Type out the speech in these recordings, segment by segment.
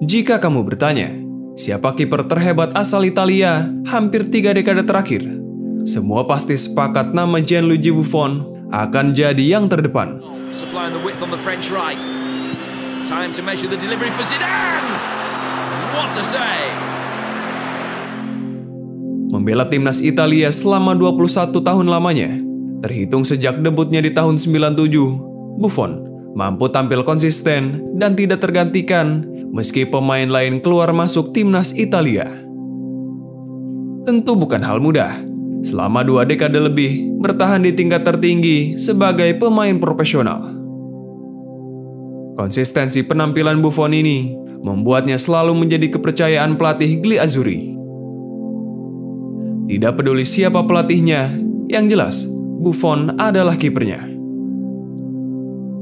Jika kamu bertanya, siapa kiper terhebat asal Italia hampir 3 dekade terakhir? Semua pasti sepakat nama Gianluigi Buffon akan jadi yang terdepan. Supplying the width on the French right. Time to measure the delivery for Zidane. What a save! Membela timnas Italia selama 21 tahun lamanya, terhitung sejak debutnya di tahun 97, Buffon mampu tampil konsisten dan tidak tergantikan meski pemain lain keluar masuk timnas Italia. Tentu bukan hal mudah, selama 2 dekade lebih bertahan di tingkat tertinggi sebagai pemain profesional. Konsistensi penampilan Buffon ini membuatnya selalu menjadi kepercayaan pelatih Gli Azzurri. Tidak peduli siapa pelatihnya, yang jelas Buffon adalah kipernya.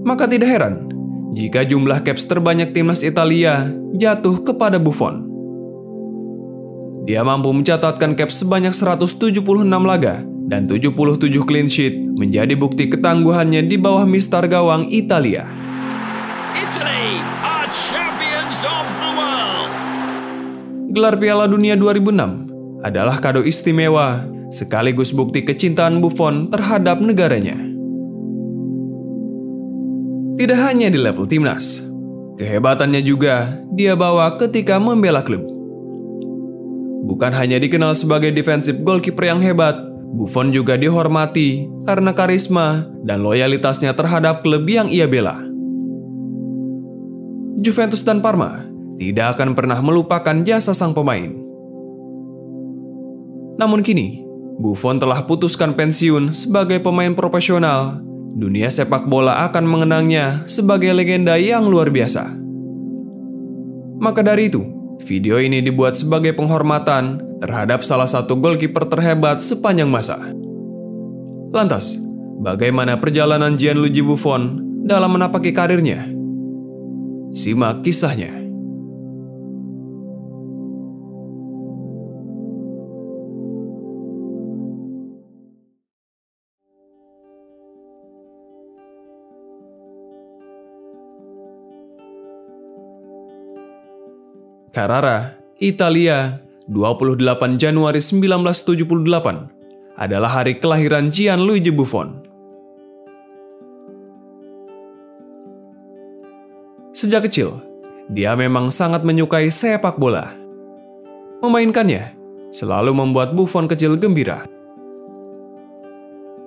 Maka tidak heran jika jumlah caps terbanyak timnas Italia jatuh kepada Buffon. Dia mampu mencatatkan caps sebanyak 176 laga dan 77 clean sheet menjadi bukti ketangguhannya di bawah mistar gawang Italia. Italy are champions of the world. Gelar Piala Dunia 2006 adalah kado istimewa sekaligus bukti kecintaan Buffon terhadap negaranya. Tidak hanya di level timnas, kehebatannya juga dia bawa ketika membela klub. Bukan hanya dikenal sebagai defensive goalkeeper yang hebat, Buffon juga dihormati karena karisma dan loyalitasnya terhadap klub yang ia bela. Juventus dan Parma tidak akan pernah melupakan jasa sang pemain. Namun kini, Buffon telah putuskan pensiun sebagai pemain profesional. Dunia sepak bola akan mengenangnya sebagai legenda yang luar biasa. Maka dari itu, video ini dibuat sebagai penghormatan terhadap salah satu goalkeeper terhebat sepanjang masa. Lantas, bagaimana perjalanan Gianluigi Buffon dalam menapaki karirnya? Simak kisahnya. Carrara, Italia, 28 Januari 1978 adalah hari kelahiran Gianluigi Buffon. Sejak kecil, dia memang sangat menyukai sepak bola. Memainkannya selalu membuat Buffon kecil gembira.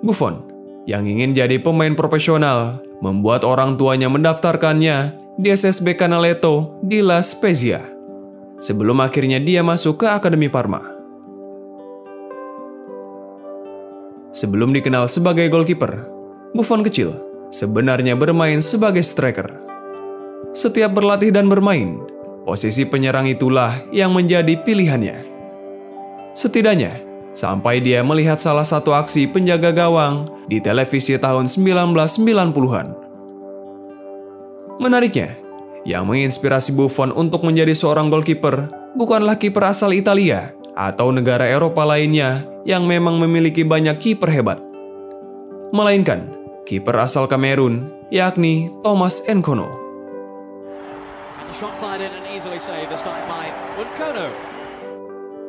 Buffon, yang ingin jadi pemain profesional, membuat orang tuanya mendaftarkannya di SSB Canaletto di La Spezia, sebelum akhirnya dia masuk ke Akademi Parma. Sebelum dikenal sebagai goalkeeper, Buffon kecil sebenarnya bermain sebagai striker. Setiap berlatih dan bermain, posisi penyerang itulah yang menjadi pilihannya. Setidaknya, sampai dia melihat salah satu aksi penjaga gawang di televisi tahun 1990-an. Menariknya, yang menginspirasi Buffon untuk menjadi seorang goalkeeper bukanlah kiper asal Italia atau negara Eropa lainnya yang memang memiliki banyak kiper hebat, melainkan kiper asal Kamerun, yakni Thomas Nkono.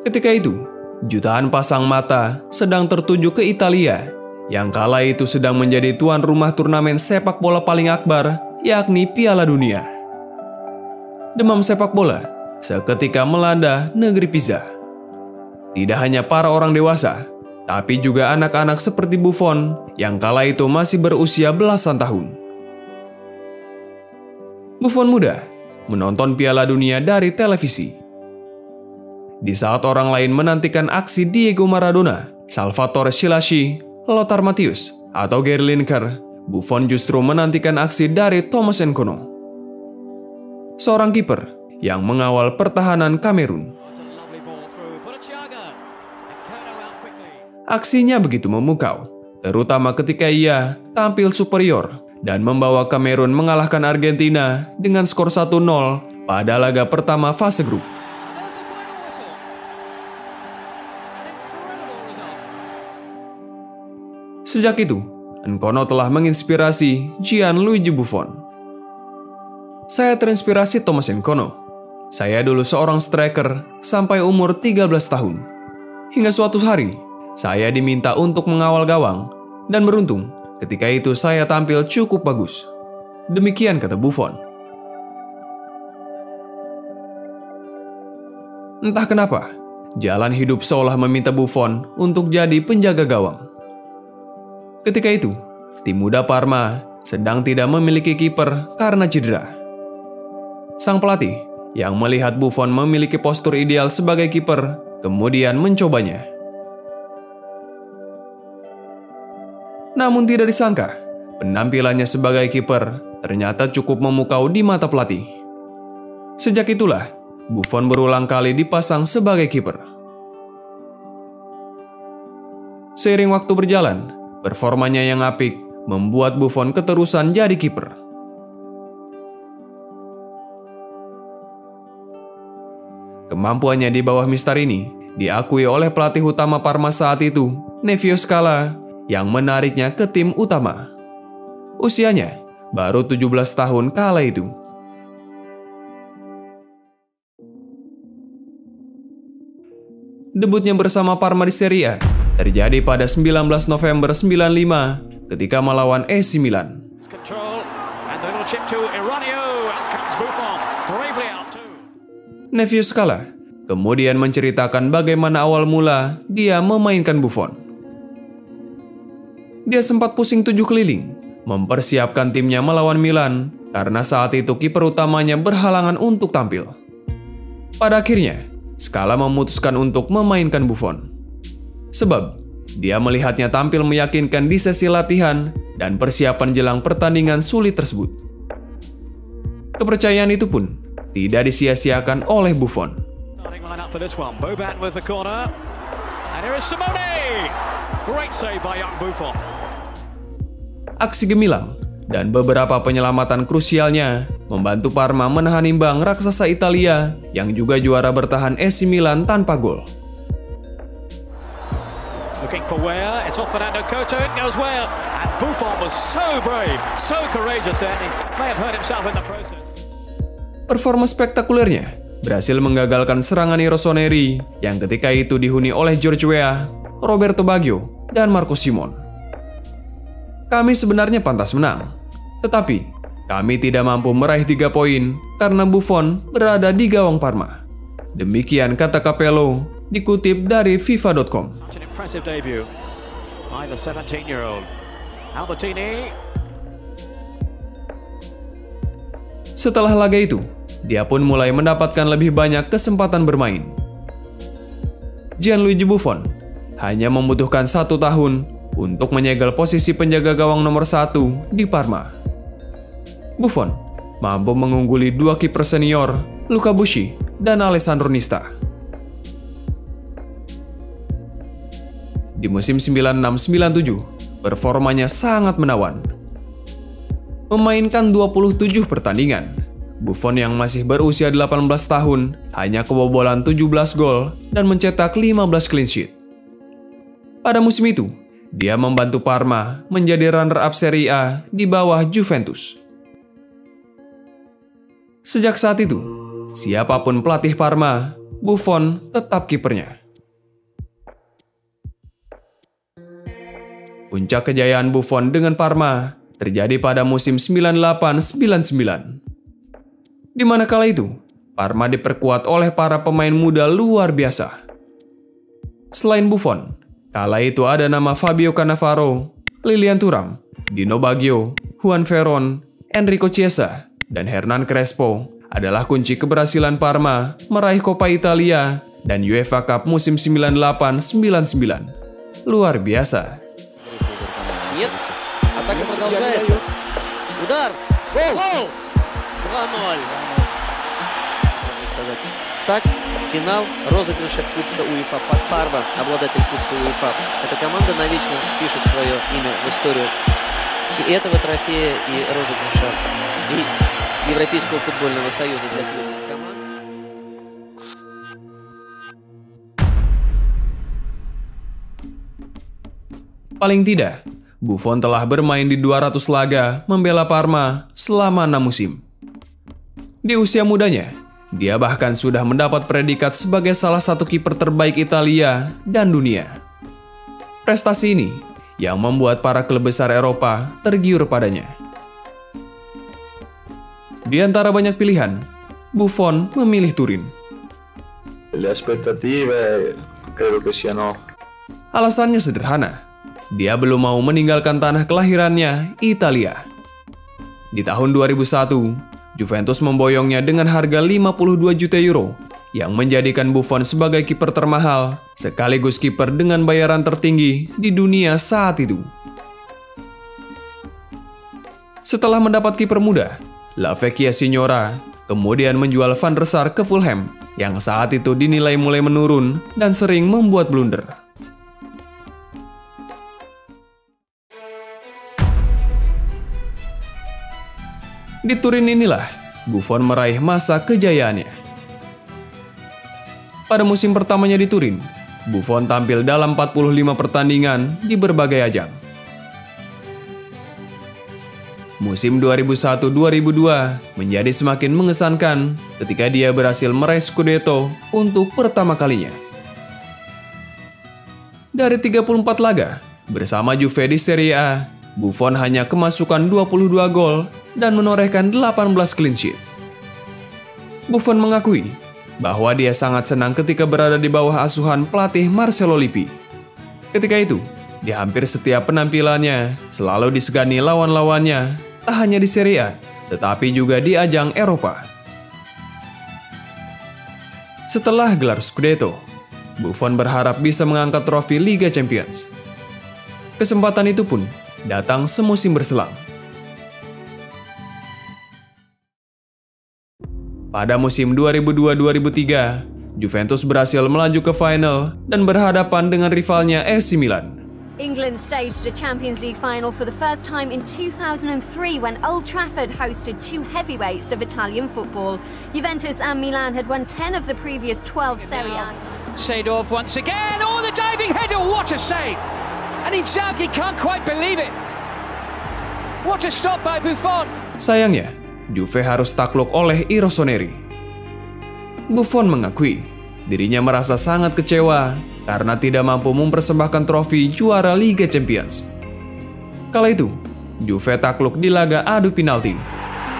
Ketika itu, jutaan pasang mata sedang tertuju ke Italia, yang kala itu sedang menjadi tuan rumah turnamen sepak bola paling akbar, yakni Piala Dunia. Demam sepak bola seketika melanda negeri Pisa. Tidak hanya para orang dewasa, tapi juga anak-anak seperti Buffon yang kala itu masih berusia belasan tahun. Buffon muda menonton Piala Dunia dari televisi. Di saat orang lain menantikan aksi Diego Maradona, Salvatore Schillaci, Lothar Matthäus, atau Gary Lineker, Buffon justru menantikan aksi dari Thomas Nkono, seorang kiper yang mengawal pertahanan Kamerun. Aksinya begitu memukau, terutama ketika ia tampil superior dan membawa Kamerun mengalahkan Argentina dengan skor 1-0 pada laga pertama fase grup. Sejak itu, Nkono telah menginspirasi Gianluigi Buffon. Saya terinspirasi Thomas Nkono, Saya dulu seorang striker sampai umur 13 tahun. Hingga suatu hari, saya diminta untuk mengawal gawang, dan beruntung ketika itu saya tampil cukup bagus. Demikian kata Buffon. Entah kenapa, jalan hidup seolah meminta Buffon untuk jadi penjaga gawang. Ketika itu, tim muda Parma sedang tidak memiliki kiper karena cedera. Sang pelatih yang melihat Buffon memiliki postur ideal sebagai kiper, kemudian mencobanya. Namun tidak disangka, penampilannya sebagai kiper ternyata cukup memukau di mata pelatih. Sejak itulah, Buffon berulang kali dipasang sebagai kiper. Seiring waktu berjalan, performanya yang apik membuat Buffon keterusan jadi kiper. Kemampuannya di bawah Mister ini diakui oleh pelatih utama Parma saat itu, Nevio Scala, yang menariknya ke tim utama. Usianya baru 17 tahun kala itu. Debutnya bersama Parma di Serie A terjadi pada 19 November 95 ketika melawan AC Milan. Nevio Scala kemudian menceritakan bagaimana awal mula dia memainkan Buffon. Dia sempat pusing 7 keliling mempersiapkan timnya melawan Milan karena saat itu kiper utamanya berhalangan untuk tampil. Pada akhirnya, Scala memutuskan untuk memainkan Buffon. Sebab, dia melihatnya tampil meyakinkan di sesi latihan dan persiapan jelang pertandingan sulit tersebut. Kepercayaan itu pun tidak disia-siakan oleh Buffon. Aksi gemilang dan beberapa penyelamatan krusialnya membantu Parma menahan imbang raksasa Italia yang juga juara bertahan AC Milan tanpa gol. Performa spektakulernya berhasil menggagalkan serangan Rossoneri yang ketika itu dihuni oleh George Weah, Roberto Baggio, dan Marco Simon. Kami sebenarnya pantas menang, tetapi kami tidak mampu meraih 3 poin karena Buffon berada di gawang Parma. Demikian kata Capello, dikutip dari FIFA.com. Setelah laga itu, dia pun mulai mendapatkan lebih banyak kesempatan bermain. Gianluigi Buffon hanya membutuhkan 1 tahun untuk menyegel posisi penjaga gawang nomor 1 di Parma. Buffon mampu mengungguli 2 kiper senior, Luca Buschi dan Alessandro Nista. Di musim 96-97, performanya sangat menawan. Memainkan 27 pertandingan, Buffon yang masih berusia 18 tahun hanya kebobolan 17 gol dan mencetak 15 clean sheet. Pada musim itu, dia membantu Parma menjadi runner-up Serie A di bawah Juventus. Sejak saat itu, siapapun pelatih Parma, Buffon tetap kipernya. Puncak kejayaan Buffon dengan Parma terjadi pada musim 98-99. Di mana kala itu, Parma diperkuat oleh para pemain muda luar biasa. Selain Buffon, kala itu ada nama Fabio Cannavaro, Lilian Thuram, Dino Baggio, Juan Veron, Enrico Chiesa, dan Hernan Crespo adalah kunci keberhasilan Parma meraih Coppa Italia dan UEFA Cup musim 98-99. Luar biasa. Нет, атака продолжается. Удар. Гол. 2-0. Можно сказать так. Финал розыгрыша Кубка УЕФА. Парма, обладатель Кубка УЕФА. Эта команда навечно впишет свое имя в историю и этого трофея, и розыгрыша, и Европейского футбольного союза для клубных команд. Paling tidak, Buffon telah bermain di 200 laga membela Parma selama 6 musim. Di usia mudanya, dia bahkan sudah mendapat predikat sebagai salah satu kiper terbaik Italia dan dunia. Prestasi ini yang membuat para klub besar Eropa tergiur padanya. Di antara banyak pilihan, Buffon memilih Turin. Le aspettative credo che siano. Alasannya sederhana, dia belum mau meninggalkan tanah kelahirannya, Italia. Di tahun 2001, Juventus memboyongnya dengan harga 52 juta euro, yang menjadikan Buffon sebagai kiper termahal, sekaligus kiper dengan bayaran tertinggi di dunia saat itu. Setelah mendapat kiper muda, La Vecchia Signora kemudian menjual Van der Sar ke Fulham, yang saat itu dinilai mulai menurun dan sering membuat blunder. Di Turin inilah Buffon meraih masa kejayaannya. Pada musim pertamanya di Turin, Buffon tampil dalam 45 pertandingan di berbagai ajang. Musim 2001-2002 menjadi semakin mengesankan ketika dia berhasil meraih Scudetto untuk pertama kalinya. Dari 34 laga bersama Juve di Serie A, Buffon hanya kemasukan 22 gol dan menorehkan 18 clean sheet. Buffon mengakui bahwa dia sangat senang ketika berada di bawah asuhan pelatih Marcelo Lippi. Ketika itu, di hampir setiap penampilannya selalu disegani lawan-lawannya, tak hanya di Serie A, tetapi juga di ajang Eropa. Setelah gelar Scudetto, Buffon berharap bisa mengangkat trofi Liga Champions. Kesempatan itu pun datang semusim berselang. Pada musim 2002-2003, Juventus berhasil melaju ke final dan berhadapan dengan rivalnya AC Milan. England staged a Champions League final for the first time in 2003 when Old Trafford hosted two heavyweights of Italian football. Juventus and Milan had won 10 of the previous 12 Serie A titles. Seedorf once again. Oh, the diving header. What a save. And Inzaghi can't quite believe it. What a stop by Buffon. Sayangnya, Juve harus takluk oleh I Rossoneri. Buffon mengakui dirinya merasa sangat kecewa karena tidak mampu mempersembahkan trofi juara Liga Champions. Kala itu, Juve takluk di laga adu penalti.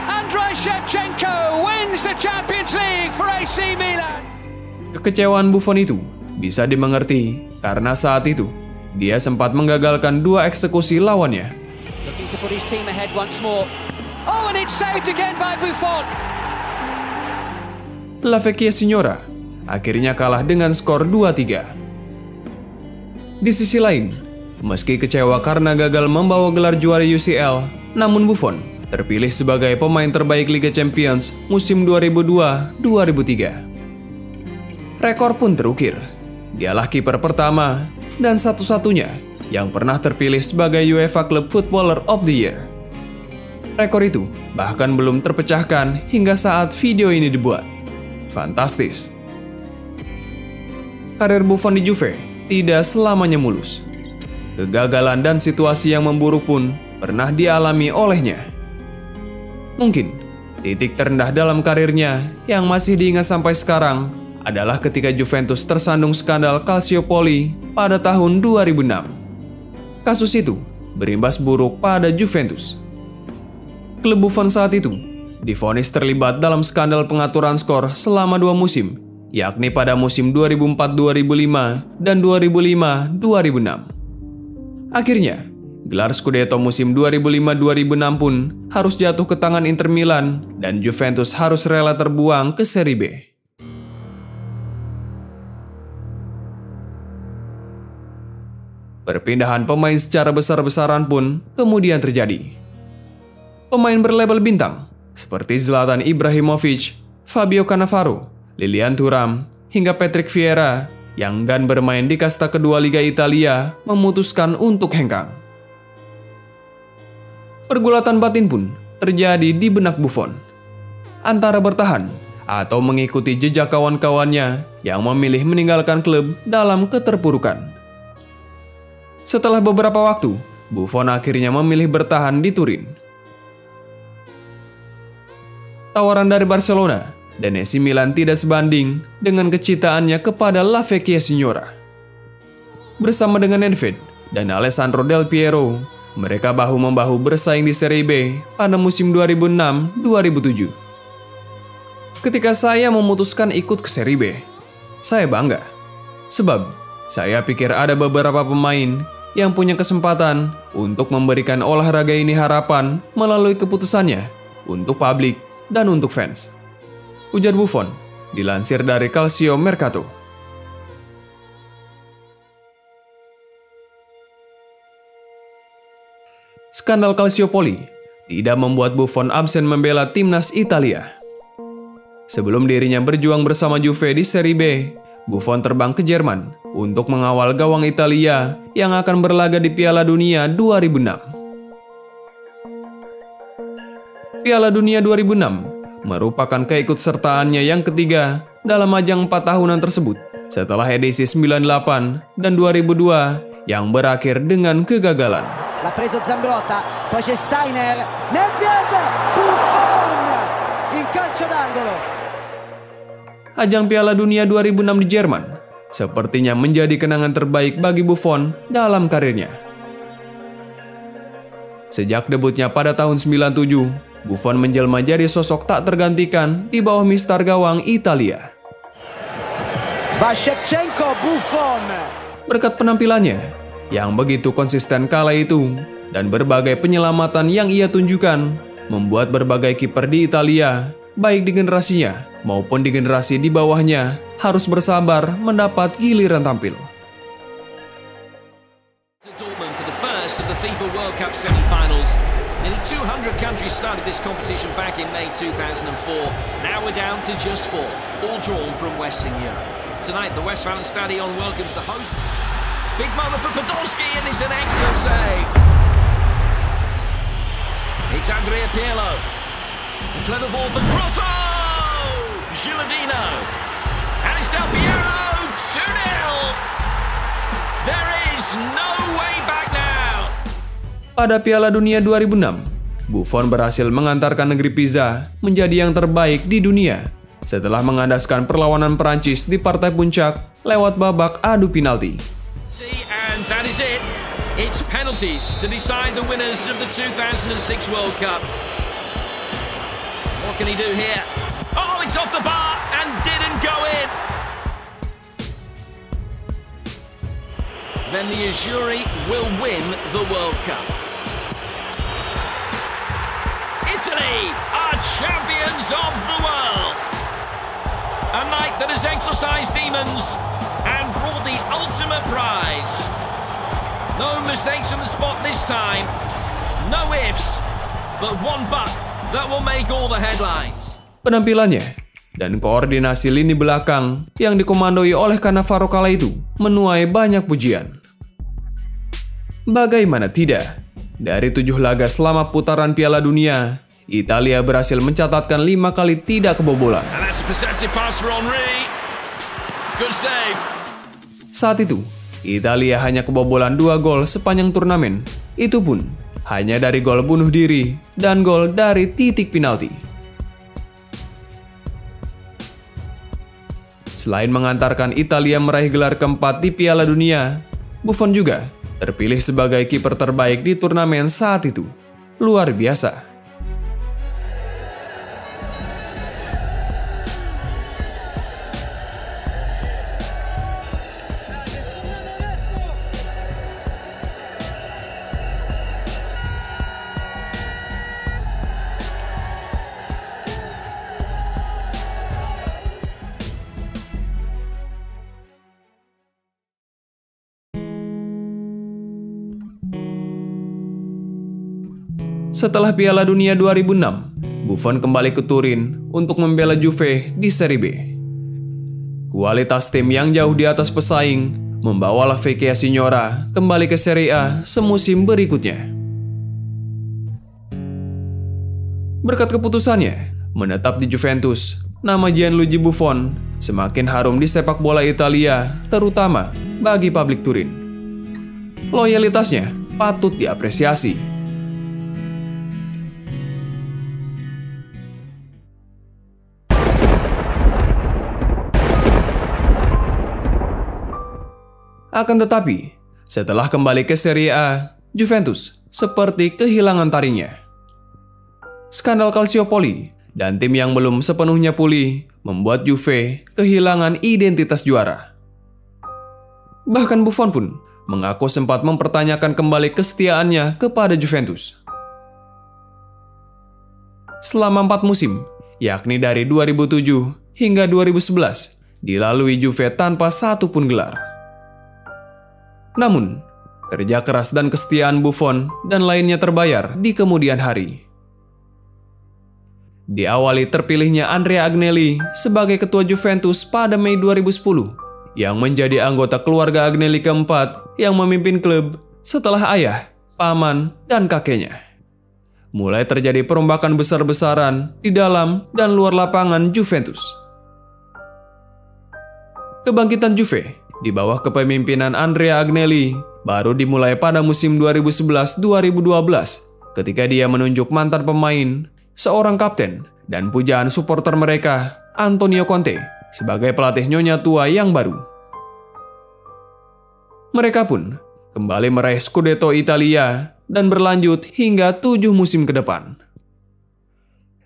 Andrei Shevchenko wins the Champions League for AC Milan. Kekecewaan Buffon itu bisa dimengerti karena saat itu dia sempat menggagalkan 2 eksekusi lawannya. Looking to put his team ahead once more. Oh, and it's saved again by Buffon. La Vecchia Signora akhirnya kalah dengan skor 2-3. Di sisi lain, meski kecewa karena gagal membawa gelar juara UCL, namun Buffon terpilih sebagai pemain terbaik Liga Champions musim 2002-2003. Rekor pun terukir. Dialah kiper pertama dan satu-satunya yang pernah terpilih sebagai UEFA Club Footballer of the Year. Rekor itu bahkan belum terpecahkan hingga saat video ini dibuat. Fantastis. Karir Buffon di Juve tidak selamanya mulus. Kegagalan dan situasi yang memburuk pun pernah dialami olehnya. Mungkin titik terendah dalam karirnya yang masih diingat sampai sekarang adalah ketika Juventus tersandung skandal Calciopoli pada tahun 2006. Kasus itu berimbas buruk pada Juventus. Klub Buffon saat itu divonis terlibat dalam skandal pengaturan skor selama 2 musim, yakni pada musim 2004-2005 dan 2005-2006. Akhirnya, gelar Scudetto musim 2005-2006 pun harus jatuh ke tangan Inter Milan dan Juventus harus rela terbuang ke Serie B. Perpindahan pemain secara besar-besaran pun kemudian terjadi. Pemain berlabel bintang seperti Zlatan Ibrahimovic, Fabio Cannavaro, Lilian Thuram, hingga Patrick Vieira yang enggan bermain di kasta kedua Liga Italia memutuskan untuk hengkang. Pergulatan batin pun terjadi di benak Buffon. Antara bertahan atau mengikuti jejak kawan-kawannya yang memilih meninggalkan klub dalam keterpurukan. Setelah beberapa waktu, Buffon akhirnya memilih bertahan di Turin. Tawaran dari Barcelona dan AC Milan tidak sebanding dengan kecintaannya kepada La Vecchia Signora. Bersama dengan Nedved dan Alessandro Del Piero, mereka bahu-membahu bersaing di Serie B pada musim 2006-2007. Ketika saya memutuskan ikut ke Serie B, saya bangga. Sebab, saya pikir ada beberapa pemain yang punya kesempatan untuk memberikan olahraga ini harapan melalui keputusannya untuk publik dan untuk fans. Ujar Buffon, dilansir dari Calcio Mercato. Skandal Calciopoli tidak membuat Buffon absen membela timnas Italia. Sebelum dirinya berjuang bersama Juve di Serie B, Buffon terbang ke Jerman untuk mengawal gawang Italia yang akan berlaga di Piala Dunia 2006. Piala Dunia 2006 merupakan keikutsertaannya yang ketiga dalam ajang 4 tahunan tersebut setelah edisi 98 dan 2002 yang berakhir dengan kegagalan. L'ha preso Zambrotta, poi c'è Steiner, Nedved, Buffon, in calcio d'angolo. Ajang Piala Dunia 2006 di Jerman sepertinya menjadi kenangan terbaik bagi Buffon dalam karirnya. Sejak debutnya pada tahun 97, Buffon menjelma jadi sosok tak tergantikan di bawah mistar gawang Italia. Va Shevchenko, Buffon. Berkat penampilannya yang begitu konsisten kala itu dan berbagai penyelamatan yang ia tunjukkan, membuat berbagai kiper di Italia, baik di generasinya maupun di generasi di bawahnya, harus bersabar mendapat giliran tampil. Dortmund for the first of the FIFA World Cup semi-finals. Nearly 200 countries started this competition back in May 2004. Now we're down to just 4, all drawn from Western Europe. Tonight, the Westfalenstadion welcomes the hosts. Big moment for Podolski, and it's an excellent save. It's Andrea Pirlo. A clever ball for Grosso! Gilardino. And it's Del Piero, 2-0. There is no way back now. Pada Piala Dunia 2006, Buffon berhasil mengantarkan negeri Pisa menjadi yang terbaik di dunia setelah mengandaskan perlawanan Perancis di partai puncak lewat babak adu penalti. And that is it. It's penalties to decide the winners of the 2006 World Cup. What can he do here? Oh, it's off the bar and didn't go in. Then the Azzurri will win the World Cup. Italy are champions of the world. A night that has exorcised demons and brought the ultimate prize. No mistakes on the spot this time. No ifs, but one but that will make all the headlines. Penampilannya dan koordinasi lini belakang yang dikomandoi oleh Cannavaro kala itu menuai banyak pujian. Bagaimana tidak, dari 7 laga selama putaran Piala Dunia, Italia berhasil mencatatkan 5 kali tidak kebobolan. Saat itu, Italia hanya kebobolan 2 gol sepanjang turnamen, itu pun hanya dari gol bunuh diri dan gol dari titik penalti. Selain mengantarkan Italia meraih gelar keempat di Piala Dunia, Buffon juga terpilih sebagai kiper terbaik di turnamen saat itu. Luar biasa. Setelah Piala Dunia 2006, Buffon kembali ke Turin untuk membela Juve di Serie B. Kualitas tim yang jauh di atas pesaing membawa La Vecchia Signora kembali ke Serie A semusim berikutnya. Berkat keputusannya menetap di Juventus, nama Gianluigi Buffon semakin harum di sepak bola Italia, terutama bagi publik Turin. Loyalitasnya patut diapresiasi. Akan tetapi, setelah kembali ke Serie A, Juventus seperti kehilangan taringnya. Skandal Calciopoli dan tim yang belum sepenuhnya pulih membuat Juve kehilangan identitas juara. Bahkan Buffon pun mengaku sempat mempertanyakan kembali kesetiaannya kepada Juventus. Selama 4 musim, yakni dari 2007 hingga 2011, dilalui Juve tanpa satu pun gelar. Namun, kerja keras dan kesetiaan Buffon dan lainnya terbayar di kemudian hari. Diawali terpilihnya Andrea Agnelli sebagai ketua Juventus pada Mei 2010, yang menjadi anggota keluarga Agnelli keempat yang memimpin klub setelah ayah, paman, dan kakeknya. Mulai terjadi perombakan besar-besaran di dalam dan luar lapangan Juventus. Kebangkitan Juve di bawah kepemimpinan Andrea Agnelli baru dimulai pada musim 2011-2012 ketika dia menunjuk mantan pemain, seorang kapten, dan pujaan supporter mereka, Antonio Conte, sebagai pelatih nyonya tua yang baru. Mereka pun kembali meraih Scudetto Italia dan berlanjut hingga 7 musim ke depan.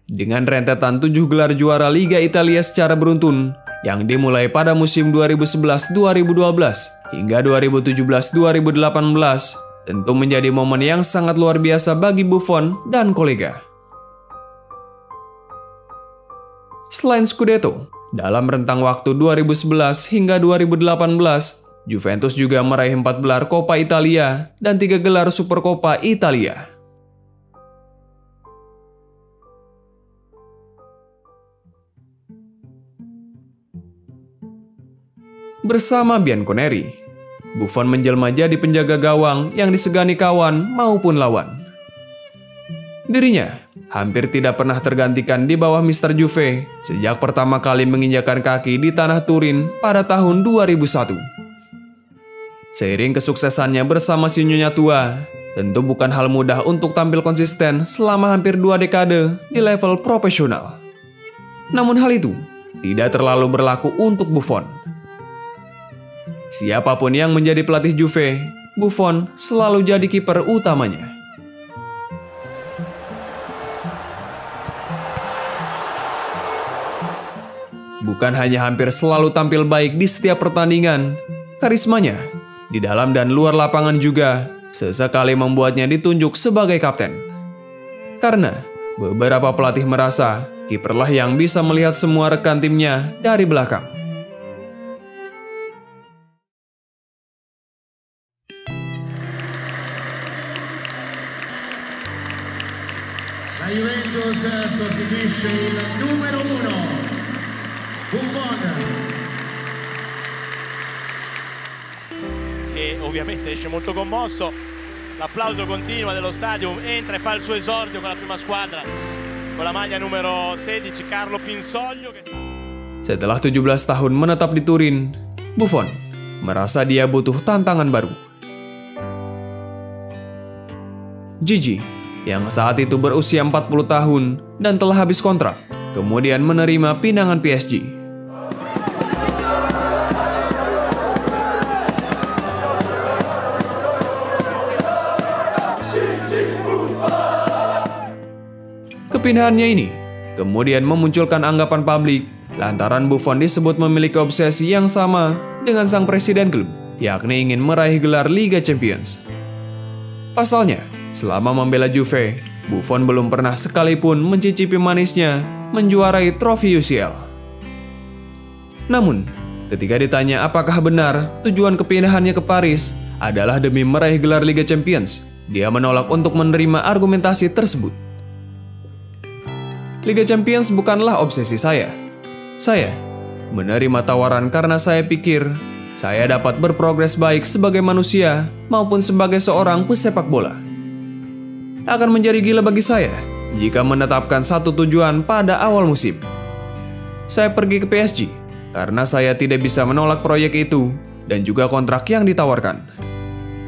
Dengan rentetan 7 gelar juara Liga Italia secara beruntun yang dimulai pada musim 2011-2012 hingga 2017-2018, tentu menjadi momen yang sangat luar biasa bagi Buffon dan kolega. Selain Scudetto, dalam rentang waktu 2011 hingga 2018, Juventus juga meraih 4 gelar Coppa Italia dan 3 gelar Supercoppa Italia. Bersama Bianconeri, Buffon menjelma jadi penjaga gawang yang disegani kawan maupun lawan. Dirinya hampir tidak pernah tergantikan di bawah Mister Juve sejak pertama kali menginjakkan kaki di tanah Turin pada tahun 2001. Seiring kesuksesannya bersama si nyonya tua, tentu bukan hal mudah untuk tampil konsisten selama hampir 2 dekade di level profesional. Namun hal itu tidak terlalu berlaku untuk Buffon. Siapapun yang menjadi pelatih Juve, Buffon selalu jadi kiper utamanya. Bukan hanya hampir selalu tampil baik di setiap pertandingan, karismanya di dalam dan luar lapangan juga sesekali membuatnya ditunjuk sebagai kapten. Karena beberapa pelatih merasa kiperlah yang bisa melihat semua rekan timnya dari belakang. La Juventus sostituisce il numero 1, Buffon. Che ovviamente esce molto commosso, l'applauso continua dello stadio, entra e fa il suo esordio con la prima squadra, con la maglia numero 16, Carlo Pinsoglio. Setelah 17 tahun menetap di Turin, Buffon merasa dia butuh tantangan baru. Gigi, yang saat itu berusia 40 tahun dan telah habis kontrak, kemudian menerima pinangan PSG. Kepindahannya ini kemudian memunculkan anggapan publik lantaran Buffon disebut memiliki obsesi yang sama dengan sang presiden klub, yakni ingin meraih gelar Liga Champions. Pasalnya, selama membela Juve, Buffon belum pernah sekalipun mencicipi manisnya menjuarai trofi UCL. Namun, ketika ditanya apakah benar tujuan kepindahannya ke Paris adalah demi meraih gelar Liga Champions, dia menolak untuk menerima argumentasi tersebut. Liga Champions bukanlah obsesi saya. Saya menerima tawaran karena saya pikir saya dapat berprogres baik sebagai manusia maupun sebagai seorang pesepak bola. Akan menjadi gila bagi saya jika menetapkan satu tujuan pada awal musim. Saya pergi ke PSG karena saya tidak bisa menolak proyek itu dan juga kontrak yang ditawarkan.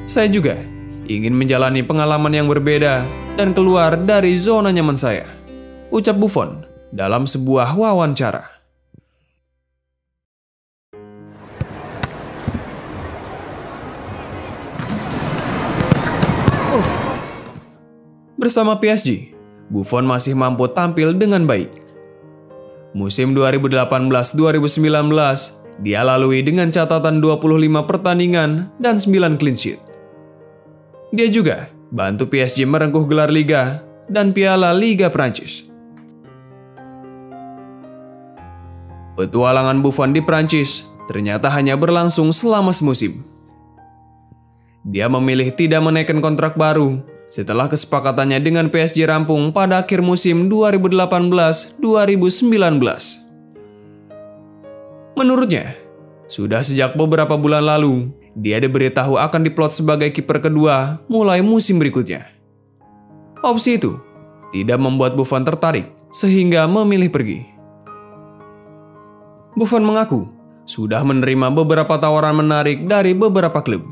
Saya juga ingin menjalani pengalaman yang berbeda dan keluar dari zona nyaman saya, ucap Buffon dalam sebuah wawancara. Bersama PSG, Buffon masih mampu tampil dengan baik. Musim 2018-2019, dia lalui dengan catatan 25 pertandingan dan 9 clean sheet. Dia juga bantu PSG merengkuh gelar Liga dan Piala Liga Prancis. Petualangan Buffon di Prancis ternyata hanya berlangsung selama semusim. Dia memilih tidak menaikkan kontrak baru setelah kesepakatannya dengan PSG rampung pada akhir musim 2018-2019. Menurutnya, sudah sejak beberapa bulan lalu, dia diberitahu akan diplot sebagai kiper kedua mulai musim berikutnya. Opsi itu tidak membuat Buffon tertarik sehingga memilih pergi. Buffon mengaku sudah menerima beberapa tawaran menarik dari beberapa klub.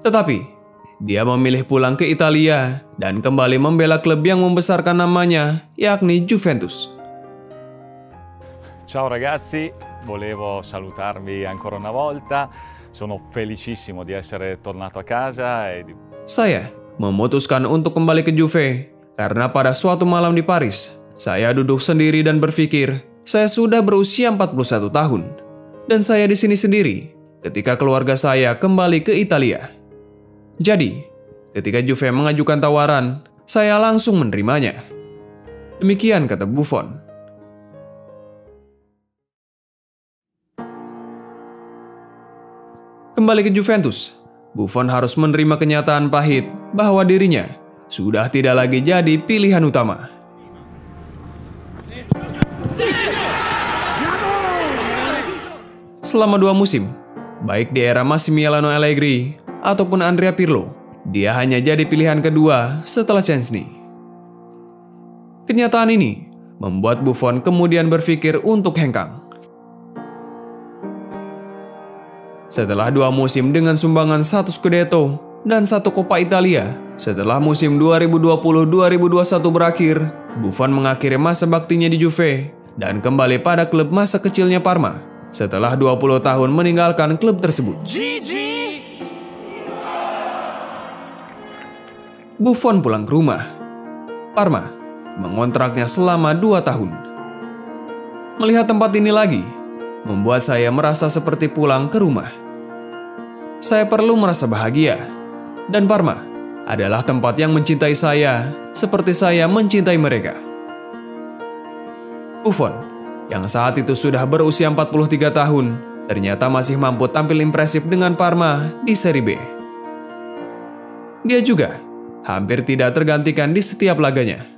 Tetapi, dia memilih pulang ke Italia dan kembali membela klub yang membesarkan namanya, yakni Juventus. Ciao ragazzi, volevo salutarvi ancora una volta. Sono felicissimo di essere tornato a casa. Saya memutuskan untuk kembali ke Juve karena pada suatu malam di Paris, saya duduk sendiri dan berpikir, saya sudah berusia 41 tahun dan saya di sini sendiri ketika keluarga saya kembali ke Italia. Jadi, ketika Juve mengajukan tawaran, saya langsung menerimanya. Demikian kata Buffon. Kembali ke Juventus, Buffon harus menerima kenyataan pahit bahwa dirinya sudah tidak lagi jadi pilihan utama. Selama 2 musim, baik di era Massimiliano Allegri ataupun Andrea Pirlo, dia hanya jadi pilihan kedua setelah Szczęsny. Kenyataan ini membuat Buffon kemudian berpikir untuk hengkang. Setelah 2 musim dengan sumbangan 1 Scudetto dan 1 Coppa Italia, setelah musim 2020-2021 berakhir, Buffon mengakhiri masa baktinya di Juve dan kembali pada klub masa kecilnya Parma setelah 20 tahun meninggalkan klub tersebut. Buffon pulang ke rumah. Parma mengontraknya selama 2 tahun. Melihat tempat ini lagi membuat saya merasa seperti pulang ke rumah. Saya perlu merasa bahagia, dan Parma adalah tempat yang mencintai saya seperti saya mencintai mereka. Buffon yang saat itu sudah berusia 43 tahun, ternyata masih mampu tampil impresif dengan Parma di Serie B. Dia juga hampir tidak tergantikan di setiap laganya.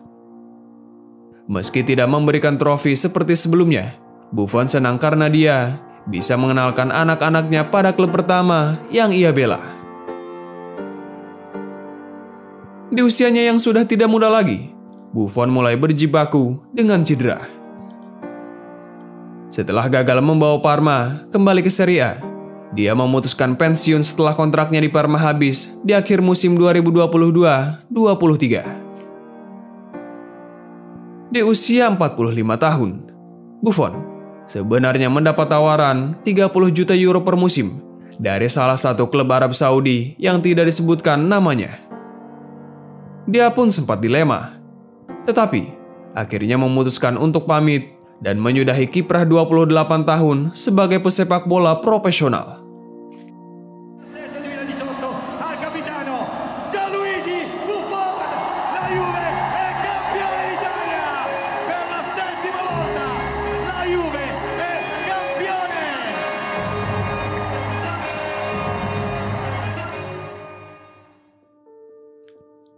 Meski tidak memberikan trofi seperti sebelumnya, Buffon senang karena dia bisa mengenalkan anak-anaknya pada klub pertama yang ia bela. Di usianya yang sudah tidak muda lagi, Buffon mulai berjibaku dengan cedera. Setelah gagal membawa Parma kembali ke Serie A, dia memutuskan pensiun setelah kontraknya di Parma habis di akhir musim 2022-2023. Di usia 45 tahun, Buffon sebenarnya mendapat tawaran 30 juta euro per musim dari salah satu klub Arab Saudi yang tidak disebutkan namanya. Dia pun sempat dilema, tetapi akhirnya memutuskan untuk pamit dan menyudahi kiprah 28 tahun sebagai pesepak bola profesional.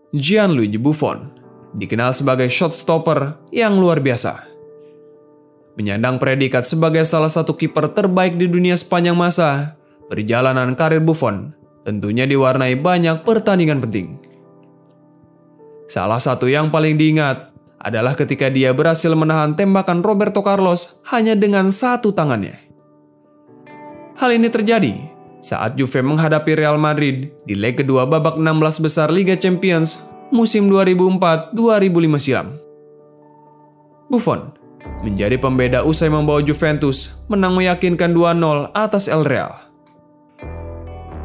Gianluigi Buffon dikenal sebagai shot stopper yang luar biasa. Menyandang predikat sebagai salah satu kiper terbaik di dunia sepanjang masa, perjalanan karir Buffon tentunya diwarnai banyak pertandingan penting. Salah satu yang paling diingat adalah ketika dia berhasil menahan tembakan Roberto Carlos hanya dengan 1 tangannya. Hal ini terjadi saat Juve menghadapi Real Madrid di leg kedua babak 16 besar Liga Champions musim 2004-2005 silam. Buffon menjadi pembeda usai membawa Juventus menang meyakinkan 2-0 atas El Real.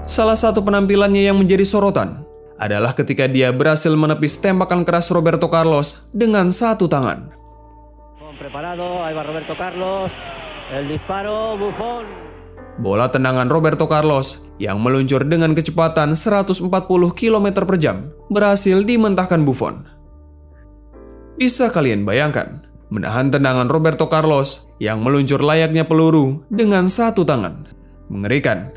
Salah satu penampilannya yang menjadi sorotan adalah ketika dia berhasil menepis tembakan keras Roberto Carlos dengan satu tangan. Bola tendangan Roberto Carlos yang meluncur dengan kecepatan 140 km per jam berhasil dimentahkan Buffon. Bisa kalian bayangkan, menahan tendangan Roberto Carlos yang meluncur layaknya peluru dengan satu tangan. Mengerikan.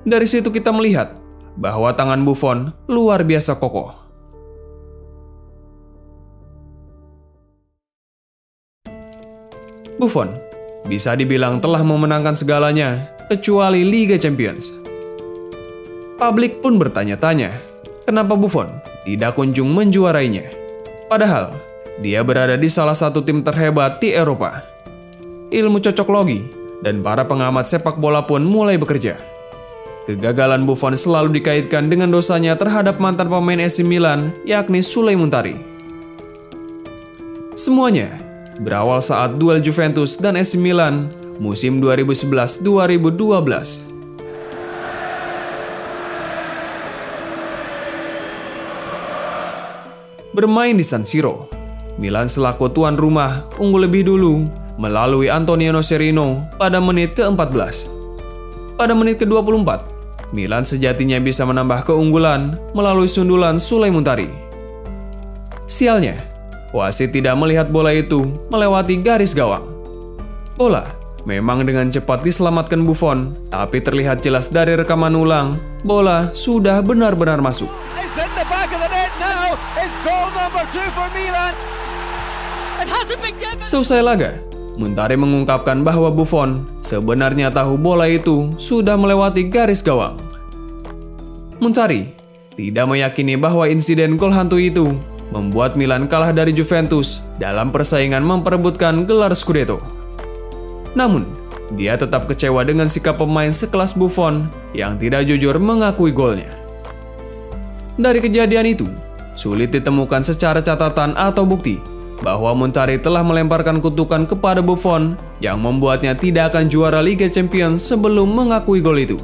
Dari situ kita melihat bahwa tangan Buffon luar biasa kokoh. Buffon bisa dibilang telah memenangkan segalanya kecuali Liga Champions. Publik pun bertanya-tanya, kenapa Buffon tidak kunjung menjuarainya? Padahal, dia berada di salah satu tim terhebat di Eropa. Ilmu cocok logi dan para pengamat sepak bola pun mulai bekerja. Kegagalan Buffon selalu dikaitkan dengan dosanya terhadap mantan pemain AC Milan, yakni Sulej Muntari. Semuanya berawal saat duel Juventus dan AC Milan musim 2011-2012. Bermain di San Siro, Milan selaku tuan rumah unggul lebih dulu melalui Antonio Serino pada menit ke-14. Pada menit ke-24, Milan sejatinya bisa menambah keunggulan melalui sundulan Sulej Muntari. Sialnya, wasit tidak melihat bola itu melewati garis gawang. Bola memang dengan cepat diselamatkan Buffon, tapi terlihat jelas dari rekaman ulang, bola sudah benar-benar masuk. Selesai laga, Muntari mengungkapkan bahwa Buffon sebenarnya tahu bola itu sudah melewati garis gawang. Muntari tidak meyakini bahwa insiden gol hantu itu membuat Milan kalah dari Juventus dalam persaingan memperebutkan gelar Scudetto. Namun, dia tetap kecewa dengan sikap pemain sekelas Buffon yang tidak jujur mengakui golnya. Dari kejadian itu, sulit ditemukan secara catatan atau bukti bahwa Muntari telah melemparkan kutukan kepada Buffon yang membuatnya tidak akan juara Liga Champions sebelum mengakui gol itu.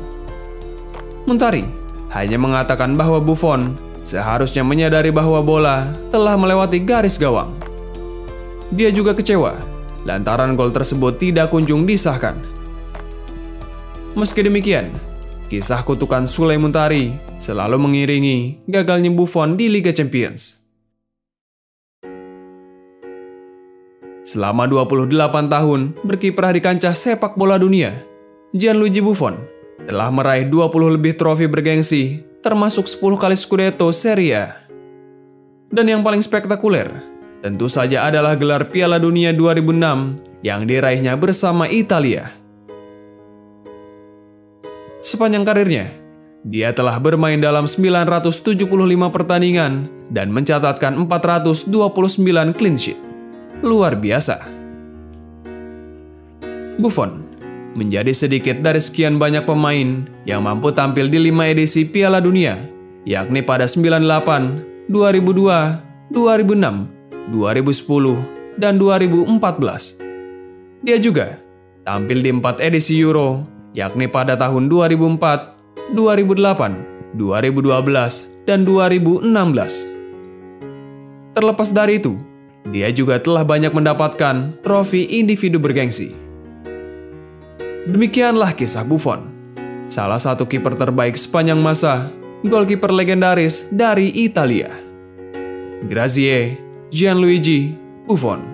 Muntari hanya mengatakan bahwa Buffon seharusnya menyadari bahwa bola telah melewati garis gawang. Dia juga kecewa lantaran gol tersebut tidak kunjung disahkan. Meski demikian, kisah kutukan Sulej Muntari selalu mengiringi gagalnya Buffon di Liga Champions. Selama 28 tahun berkiprah di kancah sepak bola dunia, Gianluigi Buffon telah meraih 20 lebih trofi bergengsi, termasuk 10 kali Scudetto Serie A. Dan yang paling spektakuler, tentu saja adalah gelar Piala Dunia 2006 yang diraihnya bersama Italia. Sepanjang karirnya, dia telah bermain dalam 975 pertandingan dan mencatatkan 429 clean sheet. Luar biasa. Buffon menjadi sedikit dari sekian banyak pemain yang mampu tampil di 5 edisi Piala Dunia, yakni pada 98, 2002, 2006, 2010, dan 2014. Dia juga tampil di 4 edisi Euro, yakni pada tahun 2004, 2008, 2012, dan 2016. Terlepas dari itu, dia juga telah banyak mendapatkan trofi individu bergengsi. Demikianlah kisah Buffon, salah satu kiper terbaik sepanjang masa, golkiper legendaris dari Italia. Grazie, Gianluigi Buffon.